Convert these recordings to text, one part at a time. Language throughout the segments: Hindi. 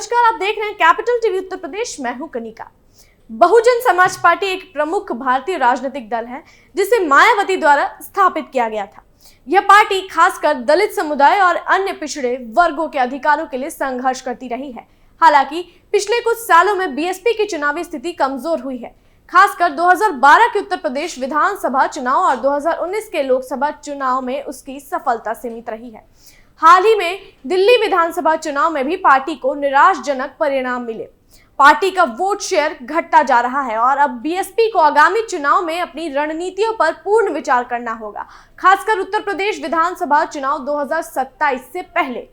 नमस्कार, आप देख रहे हैं कैपिटल टीवी उत्तर प्रदेश। मैं हूं कनिका। बहुजन समाज पार्टी एक प्रमुख भारतीय राजनीतिक दल है जिसे मायावती द्वारा स्थापित किया गया था। यह पार्टी खासकर दलित समुदाय और अन्य पिछड़े वर्गों के अधिकारों के लिए संघर्ष करती रही है। हालांकि पिछले कुछ सालों में बीएसपी की चुनावी स्थिति कमजोर हुई है। खासकर 2012 के उत्तर प्रदेश विधानसभा चुनाव और 2019 के लोकसभा चुनाव में उसकी सफलता सीमित रही है। हाल ही में दिल्ली विधानसभा चुनाव में भी पार्टी को निराशाजनक परिणाम मिले। पार्टी का वोट शेयर घटता जा रहा है और अब बीएसपी को आगामी चुनाव में अपनी रणनीतियों पर पूर्ण विचार करना होगा, खासकर उत्तर प्रदेश विधानसभा चुनाव 2027 से पहले।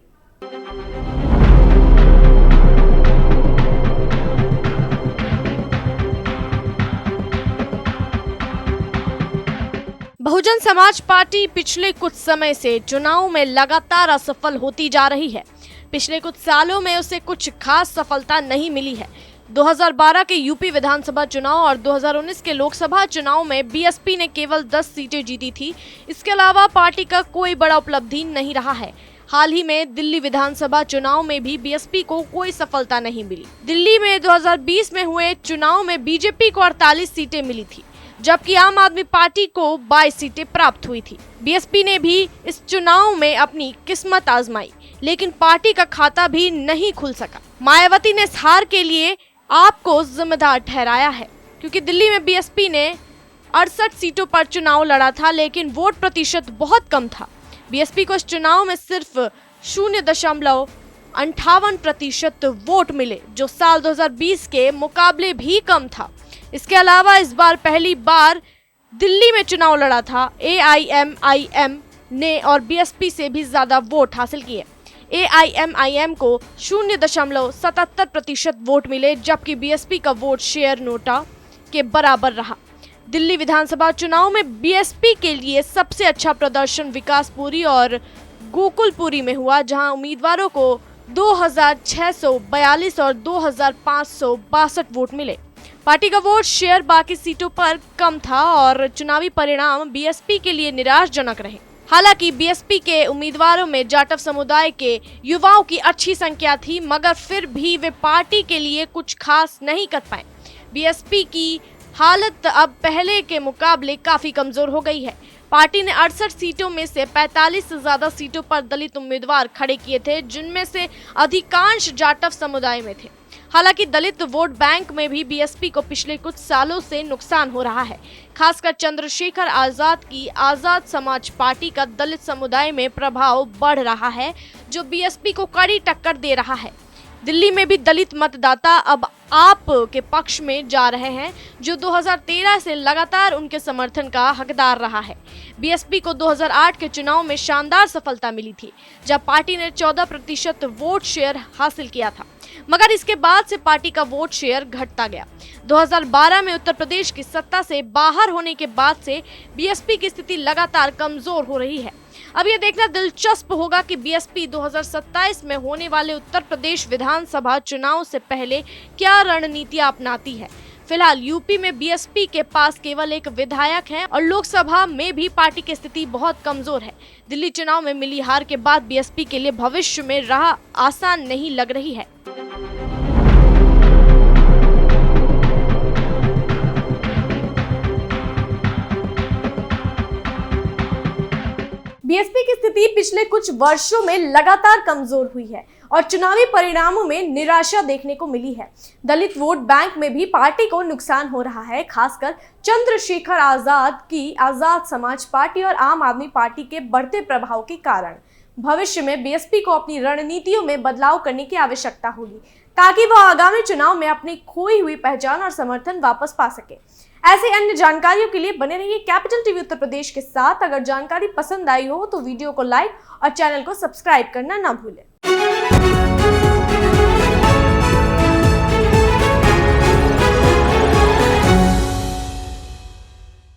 बहुजन समाज पार्टी पिछले कुछ समय से चुनाव में लगातार असफल होती जा रही है। पिछले कुछ सालों में उसे कुछ खास सफलता नहीं मिली है। 2012 के यूपी विधानसभा चुनाव और 2019 के लोकसभा चुनाव में बीएसपी ने केवल 10 सीटें जीती थी। इसके अलावा पार्टी का कोई बड़ा उपलब्धि नहीं रहा है। हाल ही में दिल्ली विधानसभा चुनाव में भी बीएसपी को कोई सफलता नहीं मिली। दिल्ली में 2020 में हुए चुनाव में बीजेपी को 48 सीटें मिली थी, जबकि आम आदमी पार्टी को 22 सीटें प्राप्त हुई थी। बीएसपी ने भी इस चुनाव में अपनी किस्मत आजमाई, लेकिन पार्टी का खाता भी नहीं खुल सका। मायावती ने इस हार के लिए आपको जिम्मेदार ठहराया है, क्योंकि दिल्ली में बीएसपी ने 68 सीटों पर चुनाव लड़ा था, लेकिन वोट प्रतिशत बहुत कम था। बीएसपी को इस चुनाव में सिर्फ 0.58% वोट मिले, जो साल 2020 के मुकाबले भी कम था। इसके अलावा इस बार पहली बार दिल्ली में चुनाव लड़ा था एआईएमआईएम ने और बीएसपी से भी ज्यादा वोट हासिल किए। एआईएमआईएम को 0.77% वोट मिले, जबकि बीएसपी का वोट शेयर नोटा के बराबर रहा। दिल्ली विधानसभा चुनाव में बीएसपी के लिए सबसे अच्छा प्रदर्शन विकासपुरी और गोकुलपुरी में हुआ, जहां उम्मीदवारों को 2642 और 2562 वोट मिले। पार्टी का वोट शेयर बाकी सीटों पर कम था और चुनावी परिणाम बीएसपी के लिए निराशाजनक रहे। हालांकि बीएसपी के उम्मीदवारों में जाटव समुदाय के युवाओं की अच्छी संख्या थी, मगर फिर भी वे पार्टी के लिए कुछ खास नहीं कर पाए। बीएसपी की हालत अब पहले के मुकाबले काफी कमजोर हो गई है। पार्टी ने 68 सीटों में से 45 से ज्यादा सीटों पर दलित उम्मीदवार खड़े किए थे, जिनमें से अधिकांश जाटव समुदाय में थे। हालांकि दलित वोट बैंक में भी बीएसपी को पिछले कुछ सालों से नुकसान हो रहा है। खासकर चंद्रशेखर आजाद की आजाद समाज पार्टी का दलित समुदाय में प्रभाव बढ़ रहा है, जो बीएसपी को कड़ी टक्कर दे रहा है। दिल्ली में भी दलित मतदाता अब आप के पक्ष में जा रहे हैं, जो 2013 से लगातार उनके समर्थन का हकदार रहा है। बीएसपी को 2008 के चुनाव में शानदार सफलता मिली थी, जब पार्टी ने 14% वोट शेयर हासिल किया था, मगर इसके बाद से पार्टी का वोट शेयर घटता गया। 2012 में उत्तर प्रदेश की सत्ता से बाहर होने के बाद से बीएसपी की स्थिति लगातार कमजोर हो रही है। अब यह देखना दिलचस्प होगा कि बीएसपी 2027 में होने वाले उत्तर प्रदेश विधानसभा चुनाव से पहले क्या रणनीतियां अपनाती है। फिलहाल यूपी में बीएसपी के पास केवल एक विधायक है और लोकसभा में भी पार्टी की स्थिति बहुत कमजोर है। दिल्ली चुनाव में मिली हार के बाद बीएसपी के लिए भविष्य में राह आसान नहीं लग रही है। बीएसपी की स्थिति पिछले कुछ वर्षों में लगातार कमजोर हुई है और चुनावी परिणामों में निराशा देखने को मिली है। दलित वोट बैंक में भी पार्टी को नुकसान हो रहा है, खासकर चंद्रशेखर आजाद की आजाद समाज पार्टी और आम आदमी पार्टी के बढ़ते प्रभाव के कारण। भविष्य में बीएसपी को अपनी रणनीतियों में बदलाव करने की आवश्यकता होगी, ताकि वह आगामी चुनाव में अपनी खोई हुई पहचान और समर्थन वापस पा सके। ऐसे अन्य जानकारियों के लिए बने रहिए कैपिटल टीवी उत्तर प्रदेश के साथ। अगर जानकारी पसंद आई हो तो वीडियो को लाइक और चैनल को सब्सक्राइब करना ना भूलें।